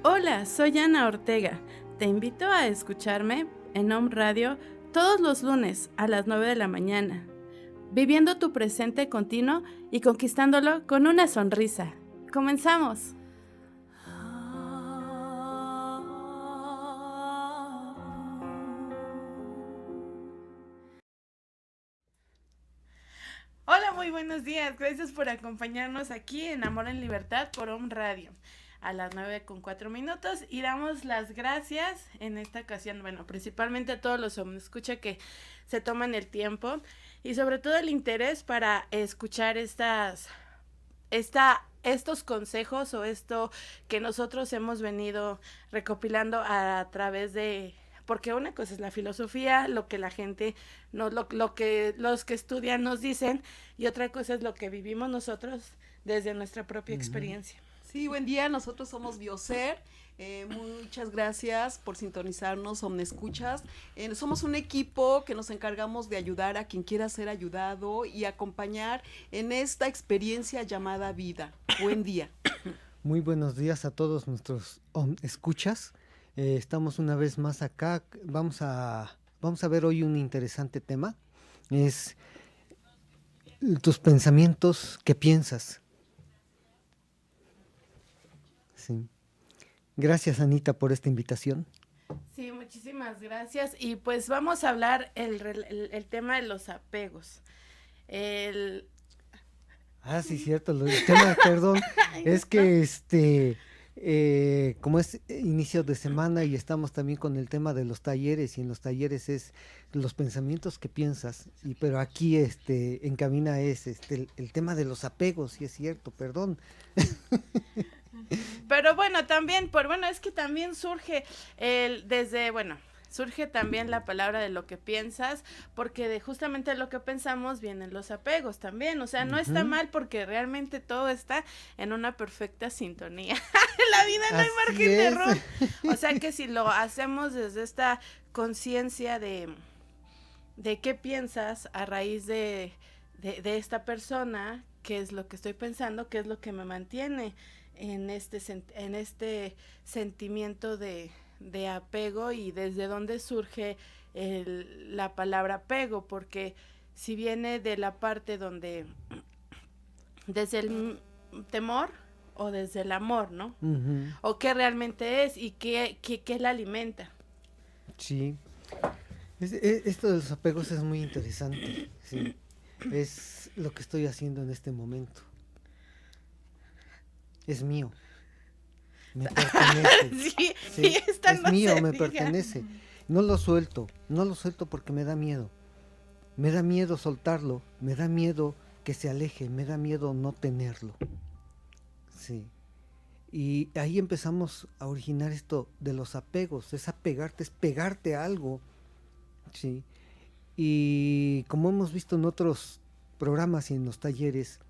Hola, soy Ana Ortega. Te invito a escucharme en Home Radio todos los lunes a las 9 de la mañana, viviendo tu presente continuo y conquistándolo con una sonrisa. ¡Comenzamos! Hola, muy buenos días. Gracias por acompañarnos aquí en Amor en Libertad por Home Radio a las 9:04 y damos las gracias en esta ocasión, bueno, principalmente a todos los escucha que se toman el tiempo y sobre todo el interés para escuchar estos consejos o esto que nosotros hemos venido recopilando a través de, porque una cosa es la filosofía, lo que la gente, lo que los que estudian nos dicen, y otra cosa es lo que vivimos nosotros desde nuestra propia experiencia. Sí, buen día, nosotros somos Bioser. Muchas gracias por sintonizarnos, Omnescuchas. Somos un equipo que nos encargamos de ayudar a quien quiera ser ayudado y acompañar en esta experiencia llamada vida. Buen día. Muy buenos días a todos nuestros escuchas. Estamos una vez más acá. Vamos a ver hoy un interesante tema. Es tus pensamientos, ¿qué piensas? Sí. Gracias, Anita, por esta invitación. Sí, muchísimas gracias. Y pues vamos a hablar el tema de los apegos. Sí, cierto. El tema, perdón, es que como es inicio de semana y estamos también con el tema de los talleres, y en los talleres es los pensamientos que piensas, pero aquí en cabina es el tema de los apegos, sí es cierto, perdón. Pero bueno, también, es que también surge surge también la palabra de lo que piensas, porque de justamente lo que pensamos vienen los apegos también, o sea, no está mal porque realmente todo está en una perfecta sintonía. En la vida no hay margen de error. O sea que si lo hacemos desde esta conciencia de qué piensas a raíz de esta persona, qué es lo que estoy pensando, qué es lo que me mantiene en este sentimiento de apego y desde dónde surge la palabra apego, porque si viene de la parte donde desde el temor o desde el amor, ¿no? Uh-huh. O qué realmente es y qué la alimenta. Sí. Esto de los apegos es muy interesante, sí. Es lo que estoy haciendo en este momento. Es mío. Me pertenece. Sí, es no mío, me diga. pertenece. No lo suelto porque me da miedo. Me da miedo soltarlo, me da miedo que se aleje, me da miedo no tenerlo. Sí. Y ahí empezamos a originar esto de los apegos, es apegarte, es pegarte a algo. Sí. Y como hemos visto en otros programas y en los talleres,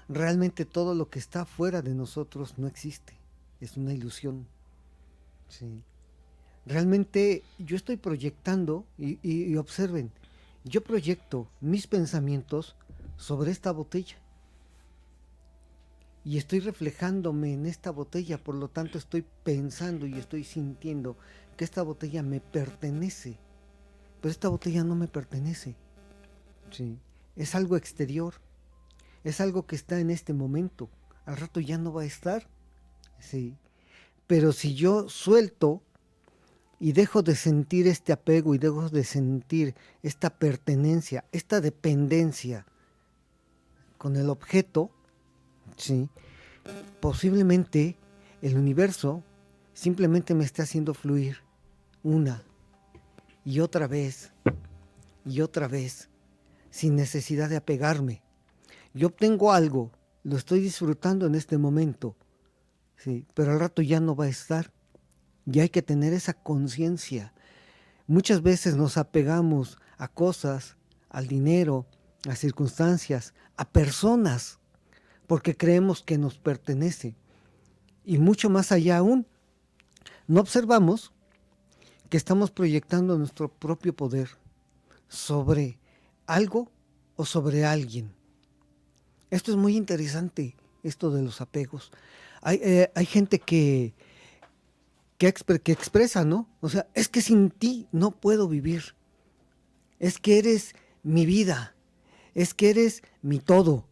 realmente todo lo que está fuera de nosotros no existe, es una ilusión. Sí. Realmente yo estoy proyectando y observen, yo proyecto mis pensamientos sobre esta botella y estoy reflejándome en esta botella, por lo tanto estoy pensando y estoy sintiendo que esta botella me pertenece, pero esta botella no me pertenece. Sí. Es algo exterior, es algo que está en este momento, al rato ya no va a estar. Sí. Pero si yo suelto y dejo de sentir este apego y dejo de sentir esta pertenencia, esta dependencia con el objeto, ¿sí? Posiblemente el universo simplemente me esté haciendo fluir una y otra vez, sin necesidad de apegarme. Yo obtengo algo, lo estoy disfrutando en este momento, ¿sí? Pero al rato ya no va a estar. Y hay que tener esa conciencia. Muchas veces nos apegamos a cosas, al dinero, a circunstancias, a personas, porque creemos que nos pertenece. Y mucho más allá aún, no observamos que estamos proyectando nuestro propio poder sobre algo o sobre alguien. Esto es muy interesante, esto de los apegos. Hay gente que que expresa, ¿no? O sea, es que sin ti no puedo vivir. Es que eres mi vida. Es que eres mi todo.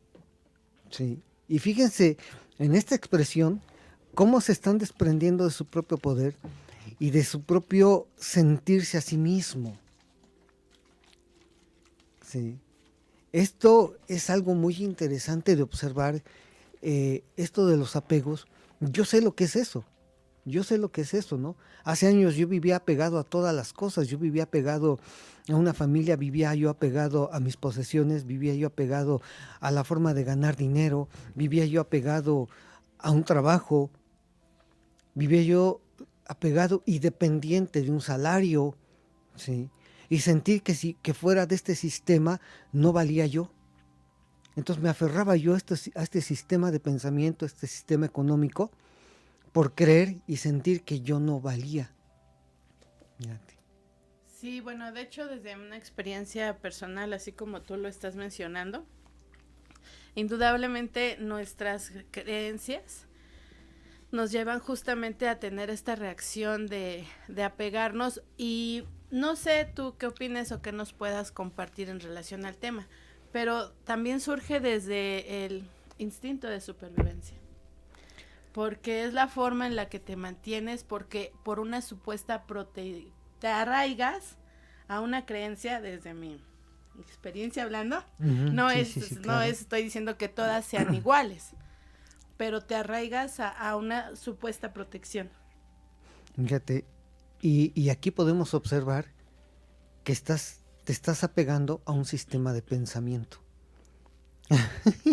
Sí. Y fíjense en esta expresión cómo se están desprendiendo de su propio poder y de su propio sentirse a sí mismo. Sí. Esto es algo muy interesante de observar, esto de los apegos. Yo sé lo que es eso. Yo sé lo que es eso, ¿no? Hace años yo vivía apegado a todas las cosas, yo vivía apegado a una familia, vivía yo apegado a mis posesiones, vivía yo apegado a la forma de ganar dinero, vivía yo apegado a un trabajo, vivía yo apegado y dependiente de un salario, ¿sí? Y sentir que si que fuera de este sistema no valía yo. Entonces me aferraba yo a este sistema de pensamiento, a este sistema económico, por creer y sentir que yo no valía. Fíjate. Sí, bueno, de hecho desde una experiencia personal, así como tú lo estás mencionando, indudablemente nuestras creencias nos llevan justamente a tener esta reacción de apegarnos, y no sé tú qué opines o qué nos puedas compartir en relación al tema, pero también surge desde el instinto de supervivencia, porque es la forma en la que te mantienes, porque por una supuesta te arraigas a una creencia. Desde mi experiencia hablando, no Sí, es, sí, sí, no claro. estoy diciendo que todas sean iguales, pero te arraigas a una supuesta protección. Fíjate, y aquí podemos observar que te estás apegando a un sistema de pensamiento.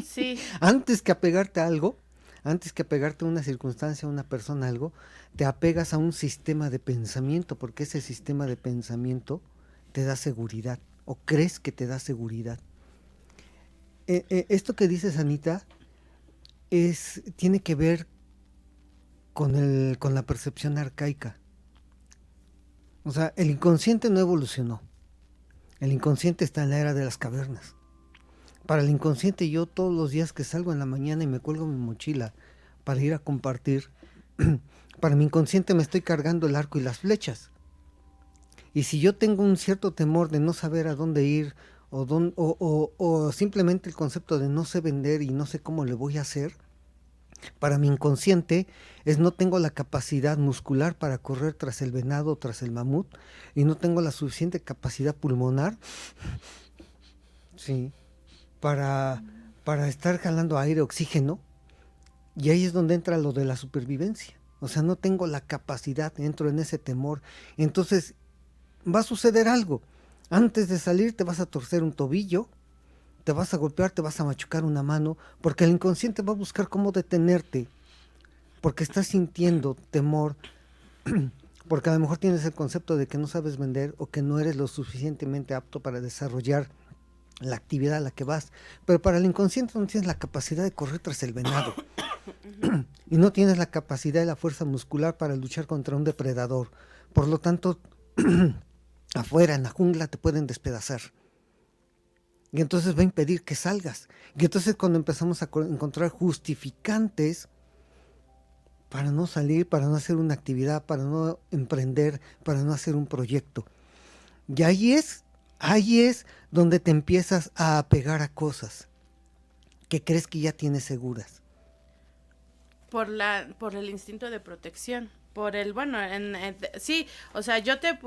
Sí, Antes que apegarte a algo, antes que apegarte a una circunstancia, a una persona, a algo, te apegas a un sistema de pensamiento, porque ese sistema de pensamiento te da seguridad, o crees que te da seguridad. Esto que dices, Anita, tiene que ver con la percepción arcaica. O sea, el inconsciente no evolucionó. El inconsciente está en la era de las cavernas. Para el inconsciente, yo todos los días que salgo en la mañana y me cuelgo mi mochila para ir a compartir, para mi inconsciente me estoy cargando el arco y las flechas. Y si yo tengo un cierto temor de no saber a dónde ir, o simplemente el concepto de no sé vender y no sé cómo le voy a hacer, para mi inconsciente es no tengo la capacidad muscular para correr tras el venado, tras el mamut, y no tengo la suficiente capacidad pulmonar, sí, para, para estar jalando aire, oxígeno, y ahí es donde entra lo de la supervivencia. O sea, no tengo la capacidad, entro en ese temor. Entonces, va a suceder algo. Antes de salir te vas a torcer un tobillo, te vas a golpear, te vas a machucar una mano, porque el inconsciente va a buscar cómo detenerte, porque estás sintiendo temor, porque a lo mejor tienes el concepto de que no sabes vender o que no eres lo suficientemente apto para desarrollar la actividad a la que vas. Pero para el inconsciente no tienes la capacidad de correr tras el venado. Y no tienes la capacidad y la fuerza muscular para luchar contra un depredador. Por lo tanto, afuera en la jungla te pueden despedazar. Y entonces va a impedir que salgas. Y entonces cuando empezamos a encontrar justificantes para no salir, para no hacer una actividad, para no emprender, para no hacer un proyecto. Y ahí es donde te empiezas a apegar a cosas que crees que ya tienes seguras. por el instinto de protección, por el, bueno, sí, o sea, yo te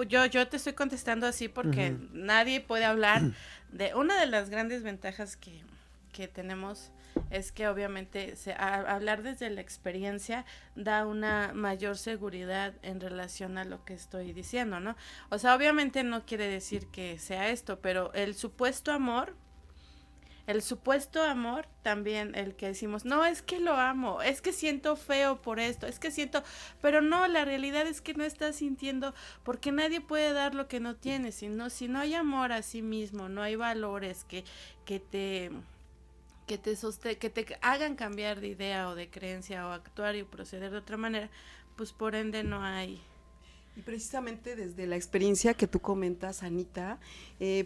estoy contestando así porque nadie puede hablar de una de las grandes ventajas que tenemos, es que obviamente hablar desde la experiencia da una mayor seguridad en relación a lo que estoy diciendo, ¿no? O sea, obviamente no quiere decir que sea esto, pero el supuesto amor también, el que decimos, no, es que lo amo, es que siento feo por esto, es que siento, pero no, la realidad es que no estás sintiendo, porque nadie puede dar lo que no tiene, si no hay amor a sí mismo, no hay valores que te que te hagan cambiar de idea o de creencia o actuar y proceder de otra manera, pues por ende Y precisamente desde la experiencia que tú comentas, Anita,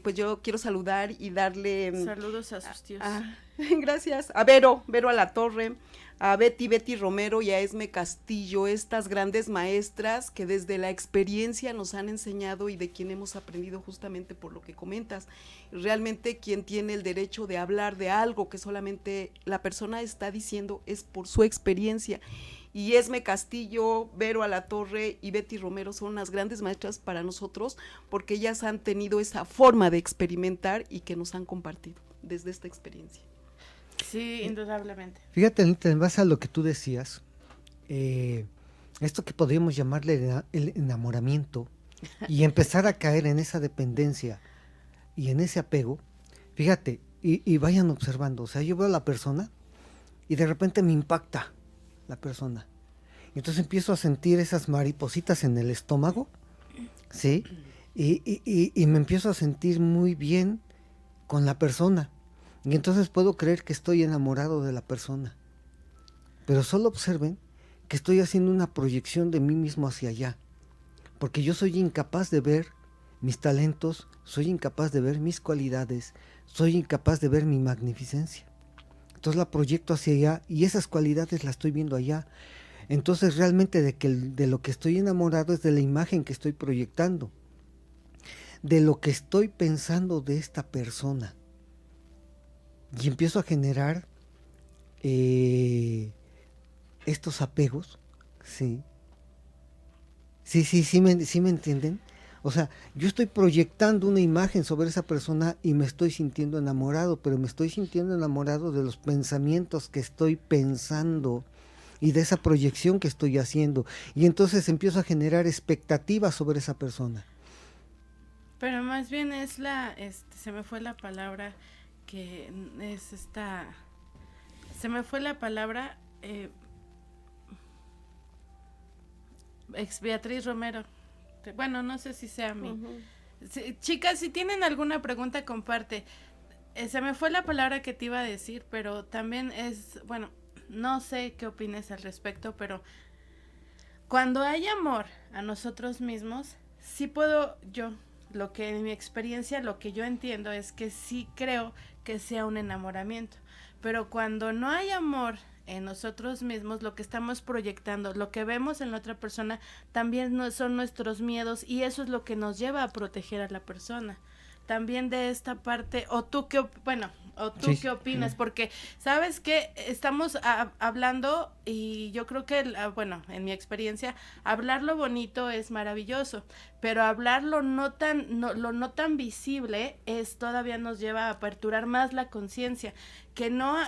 pues yo quiero saludar y darle... Saludos a sus tíos. Gracias. A Vero Alatorre, a Betty Romero y a Esme Castillo, estas grandes maestras que desde la experiencia nos han enseñado y de quien hemos aprendido justamente por lo que comentas. Realmente quien tiene el derecho de hablar de algo que solamente la persona está diciendo es por su experiencia. Y Esme Castillo, Vero Alatorre y Betty Romero son unas grandes maestras para nosotros porque ellas han tenido esa forma de experimentar y que nos han compartido desde esta experiencia. Sí, indudablemente. Fíjate, Anita, en base a lo que tú decías, esto que podríamos llamarle el enamoramiento y empezar a caer en esa dependencia y en ese apego, fíjate, y vayan observando, o sea, yo veo a la persona y de repente me impacta la persona. Entonces empiezo a sentir esas maripositas en el estómago, ¿sí? Y me empiezo a sentir muy bien con la persona. Y entonces puedo creer que estoy enamorado de la persona. Pero solo observen que estoy haciendo una proyección de mí mismo hacia allá. Porque yo soy incapaz de ver mis talentos, soy incapaz de ver mis cualidades, soy incapaz de ver mi magnificencia. Entonces la proyecto hacia allá y esas cualidades las estoy viendo allá. Entonces realmente de lo que estoy enamorado es de la imagen que estoy proyectando, de lo que estoy pensando de esta persona. Y empiezo a generar estos apegos, ¿sí? Sí me entienden. O sea, yo estoy proyectando una imagen sobre esa persona y me estoy sintiendo enamorado, pero me estoy sintiendo enamorado de los pensamientos que estoy pensando y de esa proyección que estoy haciendo. Y entonces empiezo a generar expectativas sobre esa persona. Pero más bien es se me fue la palabra, que es se me fue la palabra, Beatriz Romero. Bueno, no sé si sea a mí. Sí, chicas, si tienen alguna pregunta, comparte. Se me fue la palabra que te iba a decir, pero también bueno, no sé qué opines al respecto, pero cuando hay amor a nosotros mismos, sí puedo yo, lo que en mi experiencia, lo que yo entiendo es que sí creo que sea un enamoramiento, pero cuando no hay amor en nosotros mismos, lo que estamos proyectando, lo que vemos en la otra persona, también son nuestros miedos y eso es lo que nos lleva a proteger a la persona. También de esta parte, o tú qué opinas, porque sabes que estamos hablando y yo creo que, bueno, en mi experiencia, hablar lo bonito es maravilloso, pero hablarlo no tan visible todavía nos lleva a aperturar más la conciencia, que no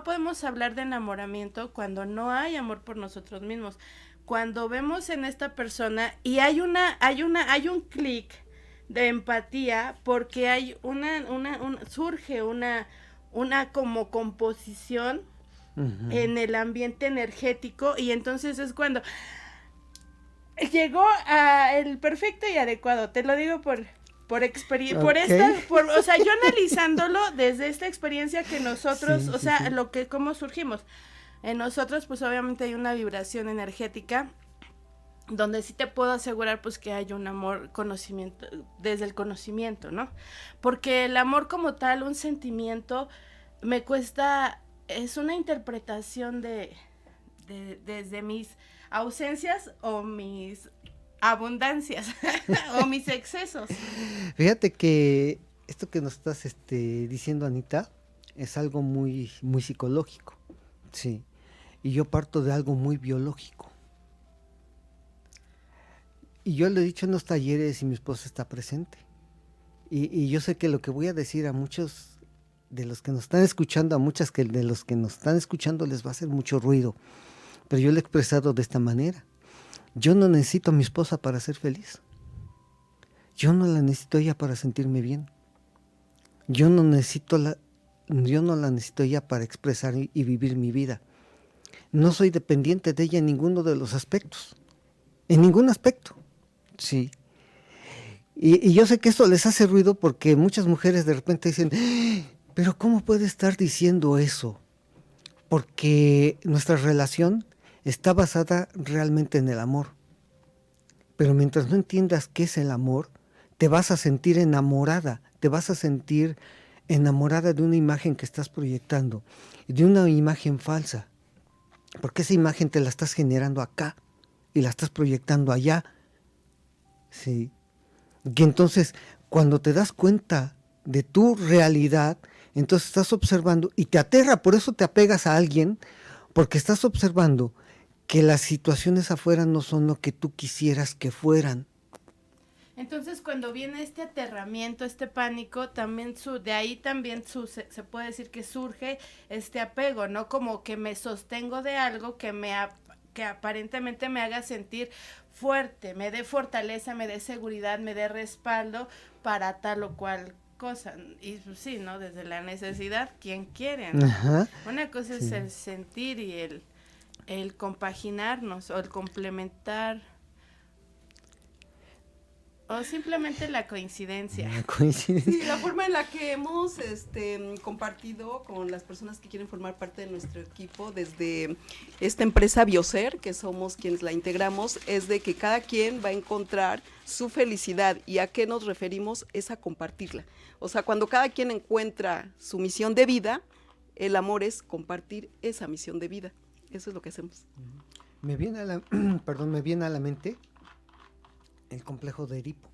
podemos hablar de enamoramiento cuando no hay amor por nosotros mismos. Cuando vemos en esta persona y hay un clic de empatía, porque hay surge una como composición en el ambiente energético, y entonces es cuando llegó el perfecto y adecuado. Te lo digo por experiencia, o sea, yo analizándolo desde esta experiencia que nosotros, cómo surgimos. En nosotros, pues obviamente hay una vibración energética donde sí te puedo asegurar pues que hay un amor, conocimiento, desde el conocimiento, ¿no? Porque el amor como tal, un sentimiento, me cuesta, es una interpretación desde mis ausencias o mis abundancias o mis excesos. Fíjate que esto que nos estás diciendo, Anita, es algo muy, muy psicológico, sí, y yo parto de algo muy biológico. Y yo le he dicho en los talleres y mi esposa está presente. Y yo sé que lo que voy a decir a muchos de los que nos están escuchando, de los que nos están escuchando les va a hacer mucho ruido. Pero yo lo he expresado de esta manera. Yo no necesito a mi esposa para ser feliz. Yo no la necesito a ella para sentirme bien. Yo no la necesito a ella para expresar y vivir mi vida. No soy dependiente de ella en ninguno de los aspectos. En ningún aspecto. Sí. Y yo sé que esto les hace ruido porque muchas mujeres de repente dicen, pero ¿cómo puede estar diciendo eso? Porque nuestra relación está basada realmente en el amor. Pero mientras no entiendas qué es el amor, te vas a sentir enamorada, te vas a sentir enamorada de una imagen que estás proyectando, de una imagen falsa, porque esa imagen te la estás generando acá y la estás proyectando allá, ¿sí? Y entonces, cuando te das cuenta de tu realidad, entonces estás observando y te aterra, por eso te apegas a alguien, porque estás observando que las situaciones afuera no son lo que tú quisieras que fueran. Entonces, cuando viene este aterramiento, este pánico, también de ahí también se puede decir que surge este apego, ¿no? Como que me sostengo de algo que aparentemente me haga sentir fuerte, me dé fortaleza, me dé seguridad, me dé respaldo para tal o cual cosa. Y pues, sí, ¿no? Desde la necesidad, ¿quién quiere, no? Ajá, Una cosa sí. es el sentir y el compaginarnos o el complementar. O simplemente la coincidencia. Una coincidencia. Sí, la forma en la que hemos compartido con las personas que quieren formar parte de nuestro equipo desde esta empresa Bioser, que somos quienes la integramos, es de que cada quien va a encontrar su felicidad. ¿Y a qué nos referimos? Es a compartirla. O sea, cuando cada quien encuentra su misión de vida, el amor es compartir esa misión de vida. Eso es lo que hacemos. Me viene a la, me viene a la mente el complejo de Edipo.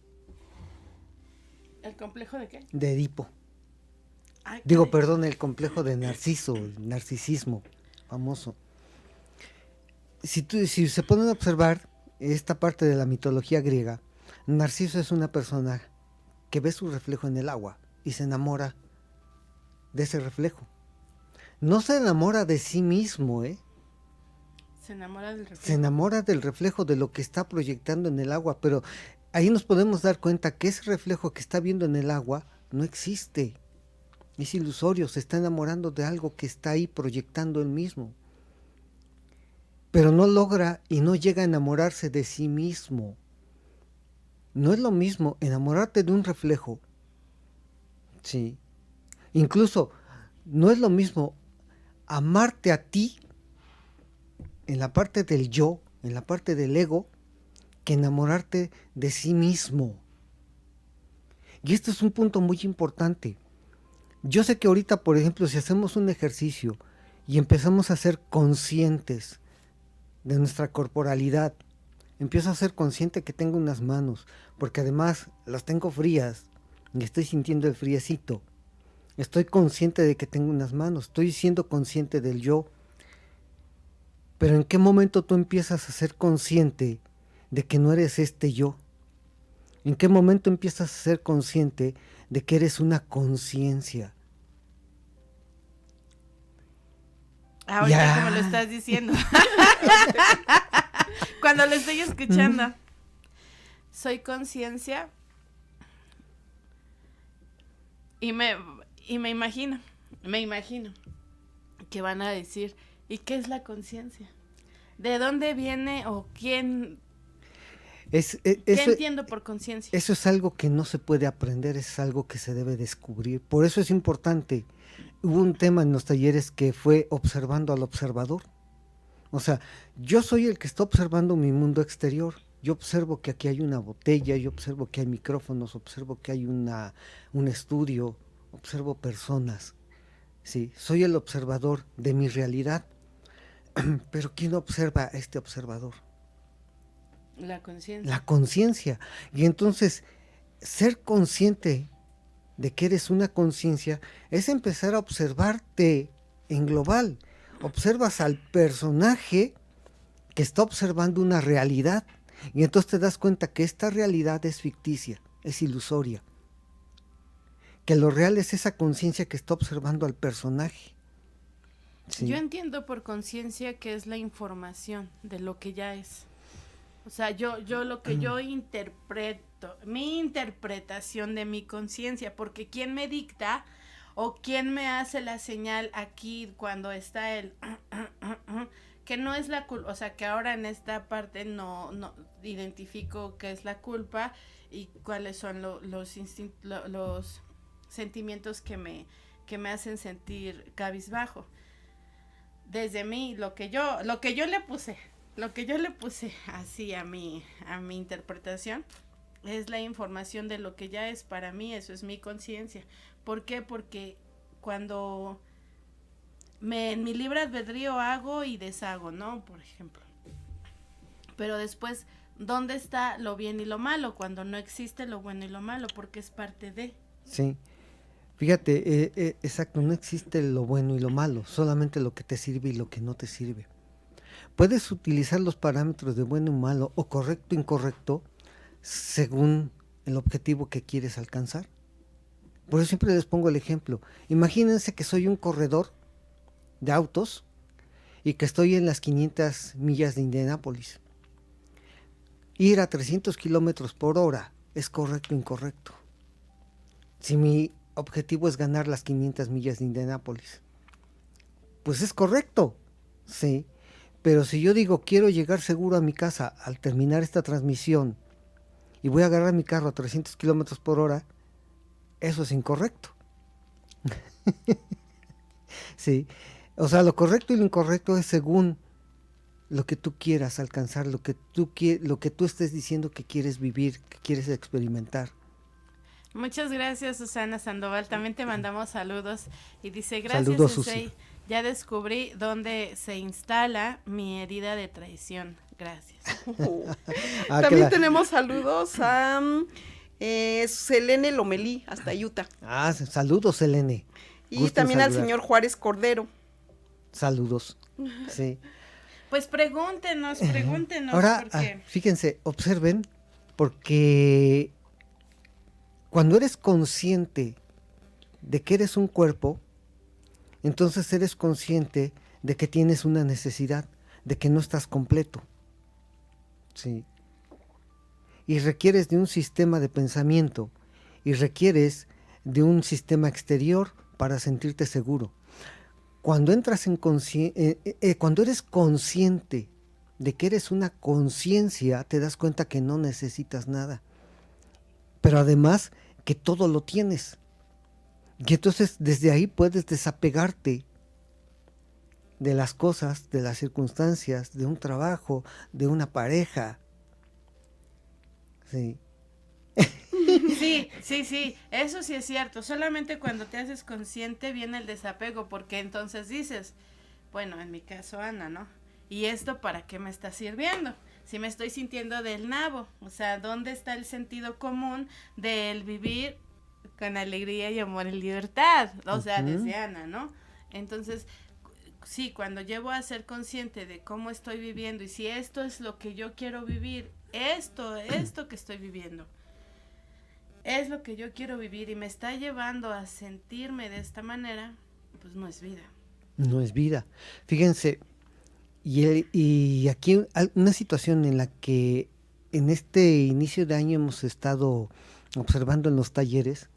¿El complejo de qué? De Edipo. Ay, Digo, caray. perdón, el complejo de Narciso, el narcisismo famoso. Si se pueden observar esta parte de la mitología griega, Narciso es una persona que ve su reflejo en el agua y se enamora de ese reflejo. No se enamora de sí mismo, Se enamora del reflejo. se enamora del reflejo de lo que está proyectando en el agua, pero ahí nos podemos dar cuenta que ese reflejo que está viendo en el agua no existe. Es ilusorio, se está enamorando de algo que está ahí proyectando él mismo. Pero no logra y no llega a enamorarse de sí mismo. No es lo mismo enamorarte de un reflejo. Sí. Incluso no es lo mismo amarte a ti en la parte del yo, en la parte del ego, que enamorarte de sí mismo. Y esto es un punto muy importante. Yo sé que ahorita, por ejemplo, si hacemos un ejercicio y empezamos a ser conscientes de nuestra corporalidad, empiezo a ser consciente que tengo unas manos, porque además las tengo frías y estoy sintiendo el friecito. Estoy consciente de que tengo unas manos, estoy siendo consciente del yo. Pero ¿en qué momento tú empiezas a ser consciente de que no eres este yo? ¿En qué momento empiezas a ser consciente de que eres una conciencia? Ahorita Ya. como lo estás diciendo. Cuando lo estoy escuchando. Soy conciencia. Y me imagino que van a decir, ¿y qué es la conciencia? ¿De dónde viene o quién? ¿Qué entiendo por conciencia? Eso es algo que no se puede aprender, es algo que se debe descubrir. Por eso es importante. Hubo un tema en los talleres que fue observando al observador. O sea, yo soy el que está observando mi mundo exterior. Yo observo que aquí hay una botella, yo observo que hay micrófonos, observo que hay un estudio, observo personas. Sí, soy el observador de mi realidad. Pero ¿quién observa a este observador? La conciencia. La conciencia. Y entonces, ser consciente de que eres una conciencia es empezar a observarte en global. Observas al personaje que está observando una realidad y entonces te das cuenta que esta realidad es ficticia, es ilusoria. Que lo real es esa conciencia que está observando al personaje. Sí. Yo entiendo por conciencia que es la información de lo que ya es. O sea, yo lo que yo interpreto, mi interpretación de mi conciencia, porque quién me dicta o quién me hace la señal aquí cuando está el que no es la culpa, o sea, que ahora en esta parte no identifico qué es la culpa y cuáles son los sentimientos que me hacen sentir cabizbajo. Desde mí, lo que yo le puse Lo que yo le puse así a mi interpretación es la información de lo que ya es para mí, eso es mi conciencia. ¿Por qué? Porque cuando en mi libre albedrío hago y deshago, ¿no? Por ejemplo. Pero después, ¿dónde está lo bien y lo malo? Cuando no existe lo bueno y lo malo, porque es parte de. Sí, fíjate, exacto, no existe lo bueno y lo malo, solamente lo que te sirve y lo que no te sirve. Puedes utilizar los parámetros de bueno y malo o correcto e incorrecto según el objetivo que quieres alcanzar. Por eso siempre les pongo el ejemplo. Imagínense que soy un corredor de autos y que estoy en las 500 millas de Indianápolis. Ir a 300 kilómetros por hora es correcto o incorrecto. Si mi objetivo es ganar las 500 millas de Indianápolis, pues es correcto, sí. Pero si yo digo quiero llegar seguro a mi casa al terminar esta transmisión y voy a agarrar mi carro a 300 kilómetros por hora, eso es incorrecto. Sí. O sea, lo correcto y lo incorrecto es según lo que tú quieras alcanzar, lo que tú estés diciendo que quieres vivir, que quieres experimentar. Muchas gracias, Susana Sandoval. También te mandamos saludos y dice, gracias, Saludos, Sensei. Susi. Ya descubrí dónde se instala mi herida de traición. Gracias. También tenemos saludos a Selene Lomelí, hasta Utah. Saludos, Selene. Y Gusto en también al saludar. señor Juárez Cordero. Saludos. Sí. Pues pregúntenos. Ahora, Porque fíjense, observen, porque cuando eres consciente de que eres un cuerpo, entonces eres consciente de que tienes una necesidad, de que no estás completo. Sí. Y requieres de un sistema de pensamiento, y requieres de un sistema exterior para sentirte seguro. Cuando entras en cuando eres consciente de que eres una conciencia, te das cuenta que no necesitas nada. Pero además que todo lo tienes. Y entonces desde ahí puedes desapegarte de las cosas, de las circunstancias, de un trabajo, de una pareja. Sí. Sí, eso sí es cierto. Solamente cuando te haces consciente viene el desapego, porque entonces dices, bueno, en mi caso Ana, ¿no? ¿Y esto para qué me está sirviendo? Si me estoy sintiendo del nabo, o sea, ¿dónde está el sentido común del vivir con alegría y amor y libertad? O sea, desde Ana, ¿no? Entonces, sí, cuando llevo a ser consciente de cómo estoy viviendo y si esto es lo que yo quiero vivir, esto que estoy viviendo, es lo que yo quiero vivir y me está llevando a sentirme de esta manera, pues no es vida. No es vida. Fíjense, y aquí una situación en la que en este inicio de año hemos estado observando en los talleres,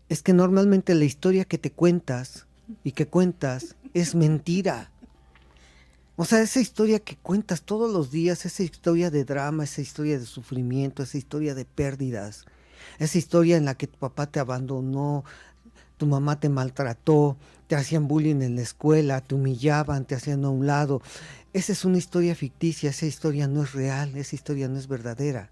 es que normalmente la historia que te cuentas y que cuentas es mentira. O sea, esa historia que cuentas todos los días, esa historia de drama, esa historia de sufrimiento, esa historia de pérdidas, esa historia en la que tu papá te abandonó, tu mamá te maltrató, te hacían bullying en la escuela, te humillaban, te hacían a un lado. Esa es una historia ficticia, esa historia no es real, esa historia no es verdadera.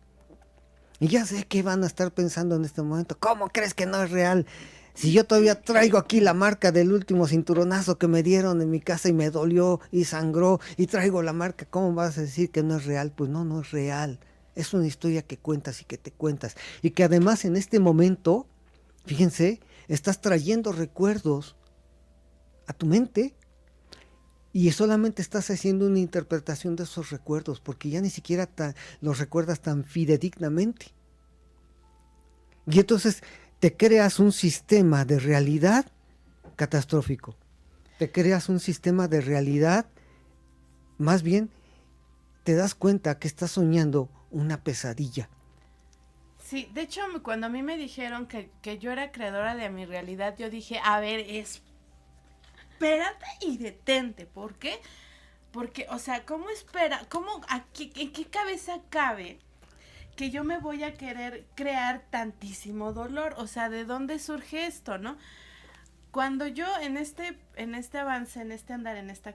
Y ya sé que van a estar pensando en este momento, ¿cómo crees que no es real? Si yo todavía traigo aquí la marca del último cinturonazo que me dieron en mi casa y me dolió y sangró y traigo la marca, ¿cómo vas a decir que no es real? Pues no, no es real. Es una historia que cuentas y que te cuentas. Y que además en este momento, fíjense, estás trayendo recuerdos a tu mente y solamente estás haciendo una interpretación de esos recuerdos porque ya ni siquiera los recuerdas tan fidedignamente. Y entonces te creas un sistema de realidad catastrófico. Te creas un sistema de realidad, más bien te das cuenta que estás soñando una pesadilla. Sí, de hecho, cuando a mí me dijeron que yo era creadora de mi realidad, yo dije, a ver, espérate y detente. ¿Por qué? Porque, o sea, ¿cómo espera? ¿En qué cabeza cabe que yo me voy a querer crear tantísimo dolor? O sea, ¿de dónde surge esto, no? cuando yo en este avance, en este andar, en este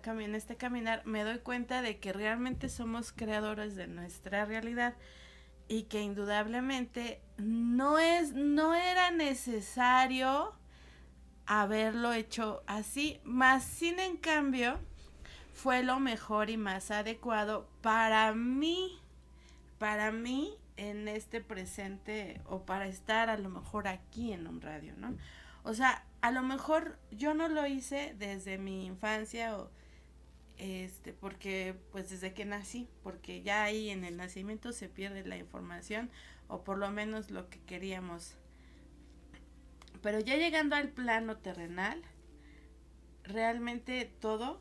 caminar, me doy cuenta de que realmente somos creadores de nuestra realidad y que indudablemente no era necesario haberlo hecho así, más sin en cambio fue lo mejor y más adecuado para mí en este presente, o para estar a lo mejor aquí en un radio, ¿no? O sea, a lo mejor yo no lo hice desde mi infancia o porque pues desde que nací, porque ya ahí en el nacimiento se pierde la información, o por lo menos lo que queríamos. Pero ya llegando al plano terrenal, realmente todo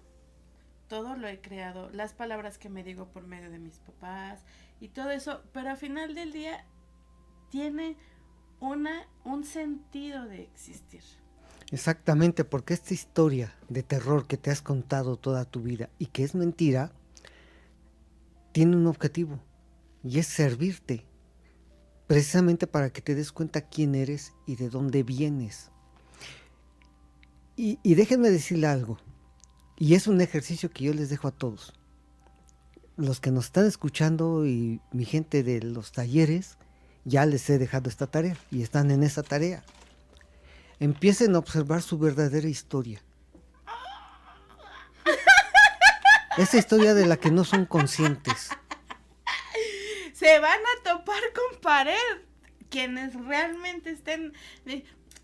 lo he creado, las palabras que me digo por medio de mis papás y todo eso, pero al final del día tiene un sentido de existir. Exactamente, porque esta historia de terror que te has contado toda tu vida y que es mentira, tiene un objetivo, y es servirte, precisamente para que te des cuenta quién eres y de dónde vienes. Y déjenme decirle algo, y es un ejercicio que yo les dejo a todos. Los que nos están escuchando y mi gente de los talleres, ya les he dejado esta tarea y están en esa tarea. Empiecen a observar su verdadera historia. Esa historia de la que no son conscientes. Se van a topar con pared quienes realmente estén...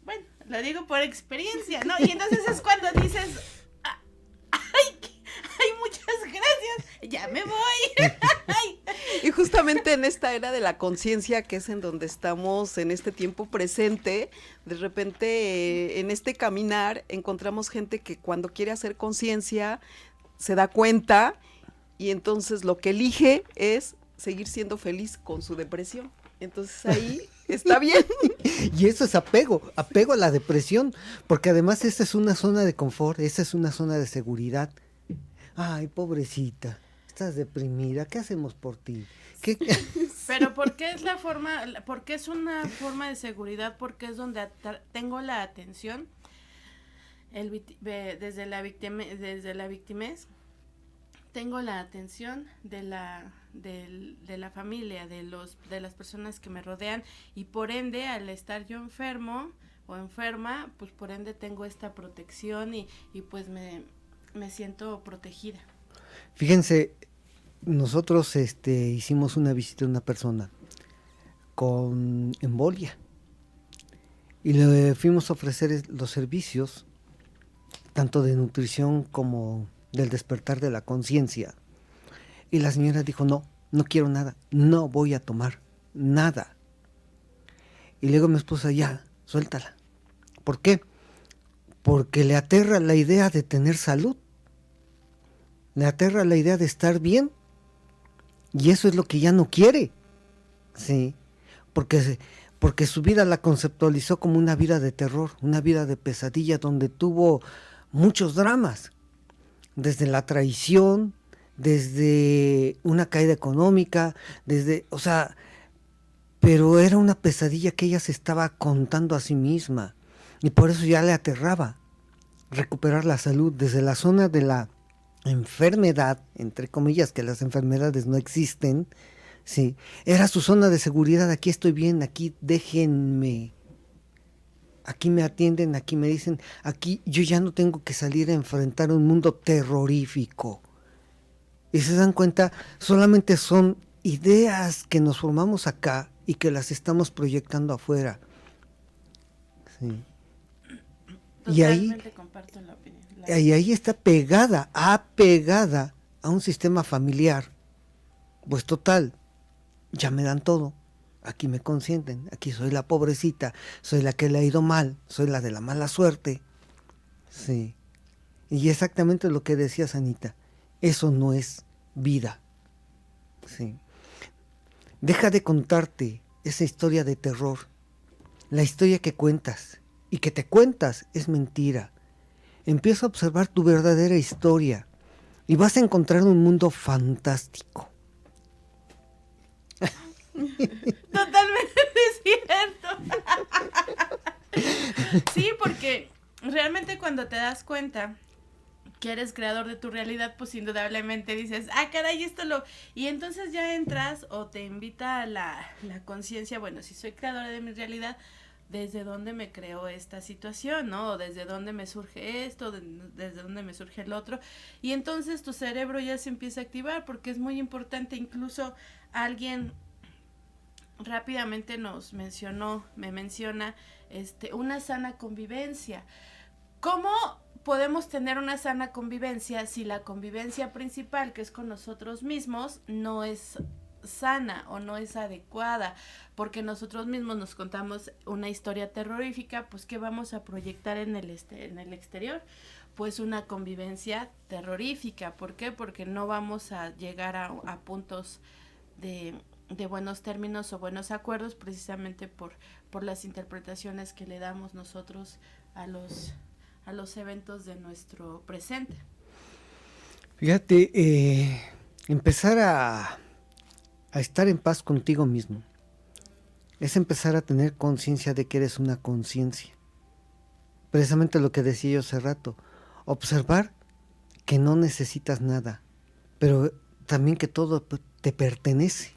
Bueno, lo digo por experiencia, ¿no? Y entonces es cuando dices... ¡Ay, muchas gracias! ¡Ya me voy! ¡Ay! Y justamente en esta era de la conciencia, que es en donde estamos en este tiempo presente, de repente en este caminar encontramos gente que cuando quiere hacer conciencia se da cuenta, y entonces lo que elige es seguir siendo feliz con su depresión. Entonces ahí está bien. Y eso es apego a la depresión, porque además esa es una zona de confort, esa es una zona de seguridad. Ay, pobrecita, estás deprimida, ¿qué hacemos por ti? Pero ¿por qué es porque es una forma de seguridad? Porque es donde tengo la atención desde la victimez, tengo la atención de la familia, de las personas que me rodean, y por ende, al estar yo enfermo o enferma, pues por ende tengo esta protección y pues me siento protegida. Fíjense, nosotros hicimos una visita a una persona con embolia y le fuimos a ofrecer los servicios tanto de nutrición como del despertar de la conciencia, y la señora dijo: no quiero nada, no voy a tomar nada. Y luego mi esposa: ya, suéltala. ¿Por qué? Porque le aterra la idea de tener salud, le aterra la idea de estar bien, y eso es lo que ya no quiere, sí, porque su vida la conceptualizó como una vida de terror, una vida de pesadilla, donde tuvo muchos dramas, desde la traición, desde una caída económica, pero era una pesadilla que ella se estaba contando a sí misma, y por eso ya le aterraba recuperar la salud desde la zona de la enfermedad, entre comillas, que las enfermedades no existen, sí, era su zona de seguridad. Aquí estoy bien, aquí déjenme, aquí me atienden, aquí me dicen, aquí yo ya no tengo que salir a enfrentar un mundo terrorífico. Y se dan cuenta, solamente son ideas que nos formamos acá y que las estamos proyectando afuera, sí. Totalmente comparto la opinión. Y ahí está apegada a un sistema familiar. Pues total, ya me dan todo, aquí me consienten, aquí soy la pobrecita, soy la que le ha ido mal, soy la de la mala suerte. Sí. Y exactamente lo que decías, Anita, eso no es vida. Sí. Deja de contarte esa historia de terror. La historia que cuentas y que te cuentas es mentira. Empieza a observar tu verdadera historia y vas a encontrar un mundo fantástico. Totalmente cierto. Sí, porque realmente cuando te das cuenta que eres creador de tu realidad, pues indudablemente dices, caray, y entonces ya entras o te invita a la conciencia, bueno, si soy creadora de mi realidad, ¿desde dónde me creó esta situación, no? O desde dónde me surge esto, desde dónde me surge el otro, y entonces tu cerebro ya se empieza a activar, porque es muy importante. Incluso alguien rápidamente me menciona, una sana convivencia. ¿Cómo podemos tener una sana convivencia si la convivencia principal, que es con nosotros mismos, no es sana o no es adecuada? Porque nosotros mismos nos contamos una historia terrorífica, pues ¿qué vamos a proyectar en el exterior? Pues una convivencia terrorífica. ¿Por qué? Porque no vamos a llegar a puntos de buenos términos o buenos acuerdos, precisamente por las interpretaciones que le damos nosotros a los eventos de nuestro presente. Fíjate, empezar a estar en paz contigo mismo es empezar a tener conciencia de que eres una conciencia. Precisamente lo que decía yo hace rato, observar que no necesitas nada, pero también que todo te pertenece.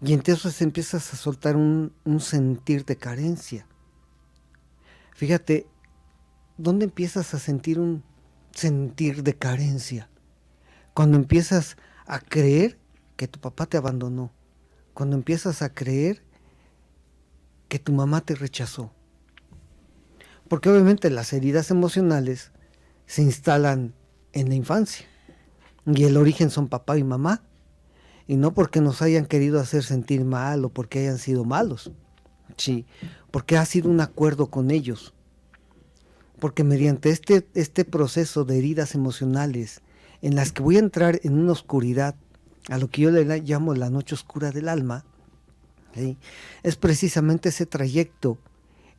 Y entonces empiezas a soltar un sentir de carencia. Fíjate, ¿dónde empiezas a sentir un sentir de carencia? Cuando empiezas a creer que tu papá te abandonó, cuando empiezas a creer que tu mamá te rechazó. Porque obviamente las heridas emocionales se instalan en la infancia y el origen son papá y mamá, y no porque nos hayan querido hacer sentir mal o porque hayan sido malos, sí, porque ha sido un acuerdo con ellos. Porque mediante este proceso de heridas emocionales en las que voy a entrar en una oscuridad, a lo que yo le llamo la noche oscura del alma, ¿sí?, es precisamente ese trayecto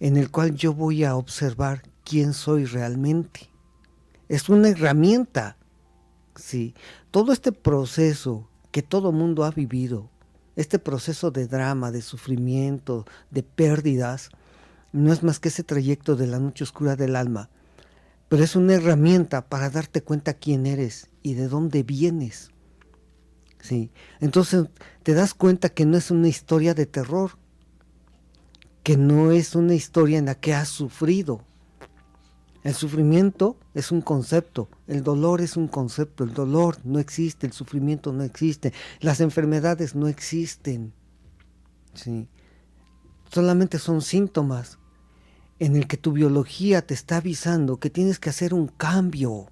en el cual yo voy a observar quién soy realmente. Es una herramienta, ¿sí? Todo este proceso que todo mundo ha vivido, este proceso de drama, de sufrimiento, de pérdidas, no es más que ese trayecto de la noche oscura del alma, pero es una herramienta para darte cuenta quién eres y de dónde vienes. ¿Sí? Entonces te das cuenta que no es una historia de terror, que no es una historia en la que has sufrido. El sufrimiento es un concepto, el dolor es un concepto, el dolor no existe, el sufrimiento no existe, las enfermedades no existen. ¿Sí? Solamente son síntomas en el que tu biología te está avisando que tienes que hacer un cambio.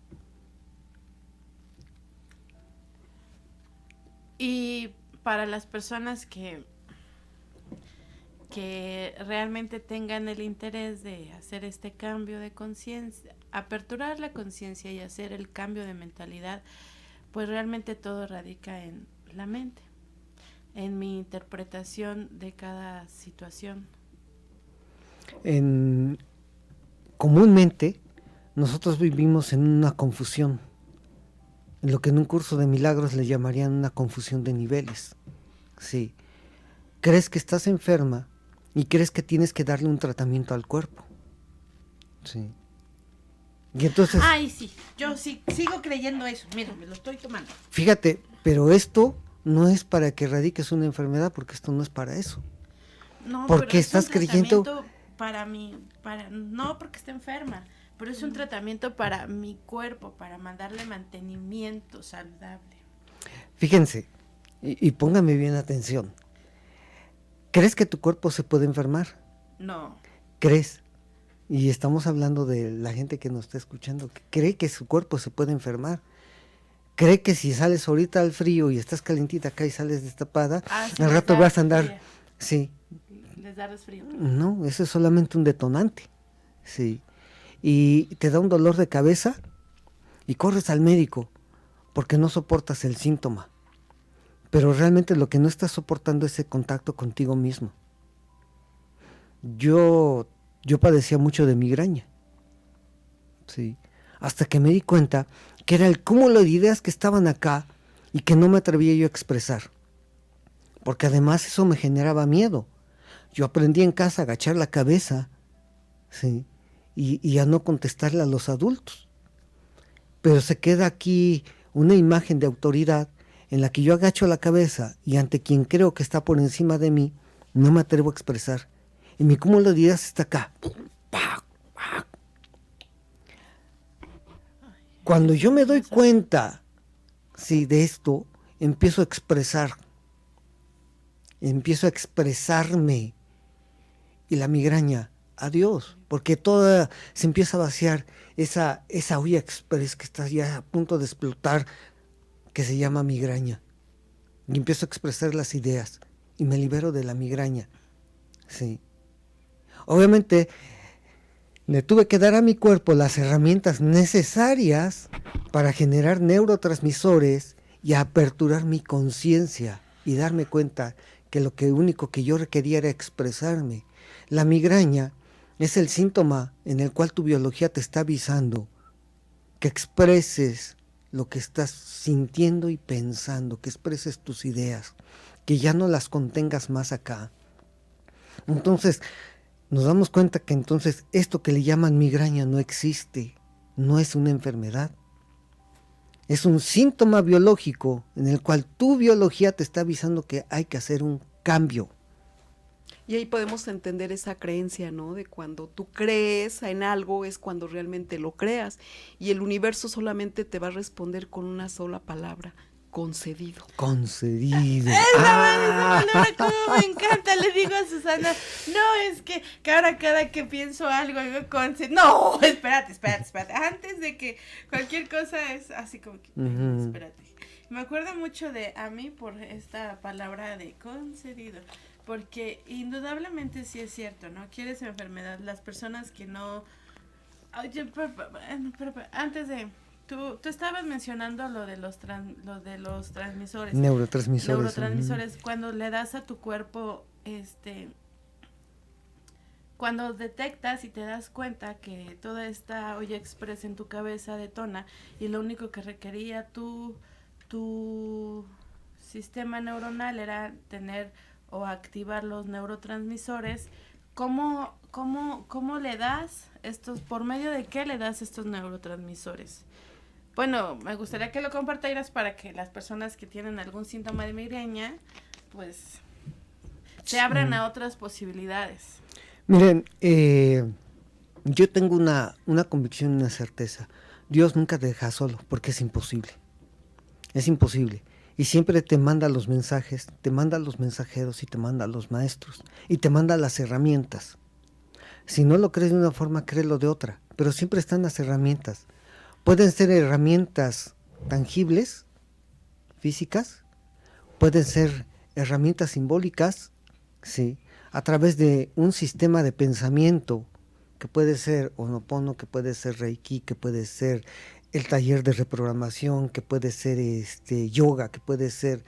Y para las personas que realmente tengan el interés de hacer este cambio de conciencia, aperturar la conciencia y hacer el cambio de mentalidad, pues realmente todo radica en la mente, en mi interpretación de cada situación. Comúnmente nosotros vivimos en una confusión, en lo que en un curso de milagros le llamarían una confusión de niveles. Sí. Crees que estás enferma y crees que tienes que darle un tratamiento al cuerpo. Sí. Y entonces... Ay, sí, yo sí sigo creyendo eso. Mira, me lo estoy tomando. Fíjate, pero esto no es para que erradiques una enfermedad, porque esto no es para eso. No, porque pero estás es un creyendo... no porque esté enferma, pero es un tratamiento para mi cuerpo, para mandarle mantenimiento saludable. Fíjense, y póngame bien atención. ¿Crees que tu cuerpo se puede enfermar? No. ¿Crees? Y estamos hablando de la gente que nos está escuchando, que cree que su cuerpo se puede enfermar. Cree que si sales ahorita al frío y estás calentita acá y sales destapada, sí, al rato vas a andar... Fría. Sí. Les da resfrío. No, eso es solamente un detonante. Sí. Y te da un dolor de cabeza y corres al médico porque no soportas el síntoma. Pero realmente lo que no estás soportando es ese contacto contigo mismo. Yo padecía mucho de migraña. Sí. Hasta que me di cuenta que era el cúmulo de ideas que estaban acá y que no me atrevía yo a expresar. Porque además eso me generaba miedo. Yo aprendí en casa a agachar la cabeza, ¿sí?, y a no contestarle a los adultos. Pero se queda aquí una imagen de autoridad en la que yo agacho la cabeza y ante quien creo que está por encima de mí, no me atrevo a expresar. Y mi cúmulo de ideas está acá. Cuando yo me doy cuenta, sí, de esto, empiezo a expresarme. Y la migraña, adiós, porque toda se empieza a vaciar esa olla express que está ya a punto de explotar, que se llama migraña. Y empiezo a expresar las ideas y me libero de la migraña. Sí. Obviamente le tuve que dar a mi cuerpo las herramientas necesarias para generar neurotransmisores y aperturar mi conciencia y darme cuenta que lo único que yo requería era expresarme. La migraña es el síntoma en el cual tu biología te está avisando que expreses lo que estás sintiendo y pensando, que expreses tus ideas, que ya no las contengas más acá. Entonces, nos damos cuenta que entonces esto que le llaman migraña no existe, no es una enfermedad. Es un síntoma biológico en el cual tu biología te está avisando que hay que hacer un cambio. Y ahí podemos entender esa creencia, ¿no? De cuando tú crees en algo es cuando realmente lo creas. Y el universo solamente te va a responder con una sola palabra: concedido. Concedido. Esa palabra como me encanta. Le digo a Susana, no, es que ahora cada que pienso algo, digo concedido. No, espérate. Antes de que cualquier cosa es así como que, espérate. Me acuerdo mucho de a mí por esta palabra de concedido. Porque indudablemente sí es cierto, ¿no? Quieres enfermedad, las personas que no... Oye, pero antes de... Tú estabas mencionando lo de los transmisores. Neurotransmisores. Cuando le das a tu cuerpo, cuando detectas y te das cuenta que toda esta olla express en tu cabeza detona y lo único que requería tu sistema neuronal era tener o activar los neurotransmisores, ¿cómo le das estos, por medio de qué le das estos neurotransmisores? Bueno, me gustaría que lo compartieras para que las personas que tienen algún síntoma de migraña, pues, se abran a otras posibilidades. Miren, yo tengo una convicción y una certeza. Dios nunca te deja solo, porque es imposible. Es imposible. Y siempre te manda los mensajes, te manda los mensajeros y te manda los maestros. Y te manda las herramientas. Si no lo crees de una forma, créelo de otra. Pero siempre están las herramientas. Pueden ser herramientas tangibles, físicas. Pueden ser herramientas simbólicas, sí, a través de un sistema de pensamiento que puede ser Ho'oponopono, que puede ser Reiki, que puede ser el taller de reprogramación, que puede ser yoga, que puede ser...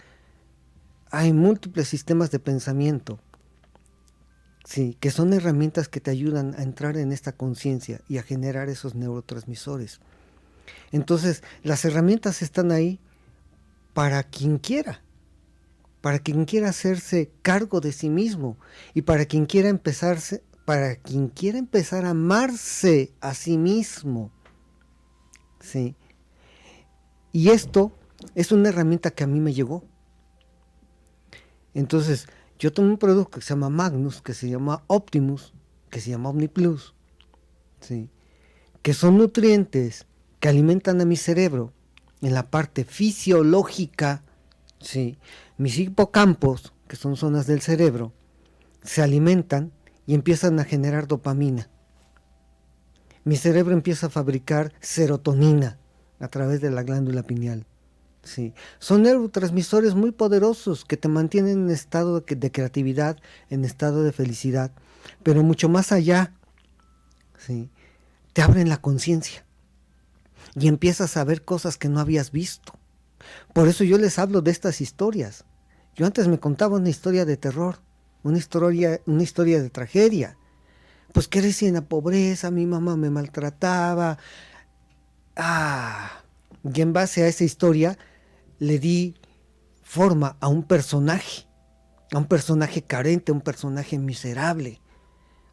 Hay múltiples sistemas de pensamiento, sí, que son herramientas que te ayudan a entrar en esta conciencia y a generar esos neurotransmisores. Entonces, las herramientas están ahí para quien quiera hacerse cargo de sí mismo y para quien quiera empezar a amarse a sí mismo. Sí. Y esto es una herramienta que a mí me llegó. Entonces, yo tomé un producto que se llama Magnus, que se llama Optimus, que se llama OmniPlus, ¿sí? Que son nutrientes que alimentan a mi cerebro en la parte fisiológica, ¿sí? Mis hipocampos, que son zonas del cerebro, se alimentan y empiezan a generar dopamina. Mi cerebro empieza a fabricar serotonina a través de la glándula pineal. Sí. Son neurotransmisores muy poderosos que te mantienen en estado de creatividad, en estado de felicidad, pero mucho más allá, sí, te abren la conciencia y empiezas a ver cosas que no habías visto. Por eso yo les hablo de estas historias. Yo antes me contaba una historia de terror, una historia de tragedia. Pues crecí en la pobreza, mi mamá me maltrataba. Y en base a esa historia le di forma a un personaje carente, a un personaje miserable,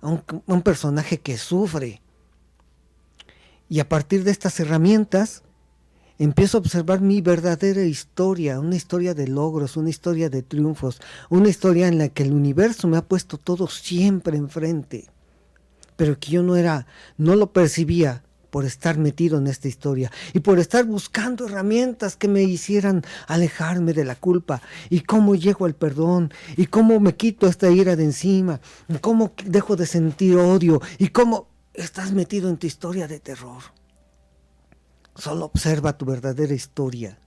a un personaje que sufre, Y a partir de estas herramientas, empiezo a observar mi verdadera historia, una historia de logros, una historia de triunfos, una historia en la que el universo me ha puesto todo siempre enfrente, pero que yo no lo percibía por estar metido en esta historia y por estar buscando herramientas que me hicieran alejarme de la culpa, y cómo llego al perdón, y cómo me quito esta ira de encima, y cómo dejo de sentir odio, y cómo estás metido en tu historia de terror. Solo observa tu verdadera historia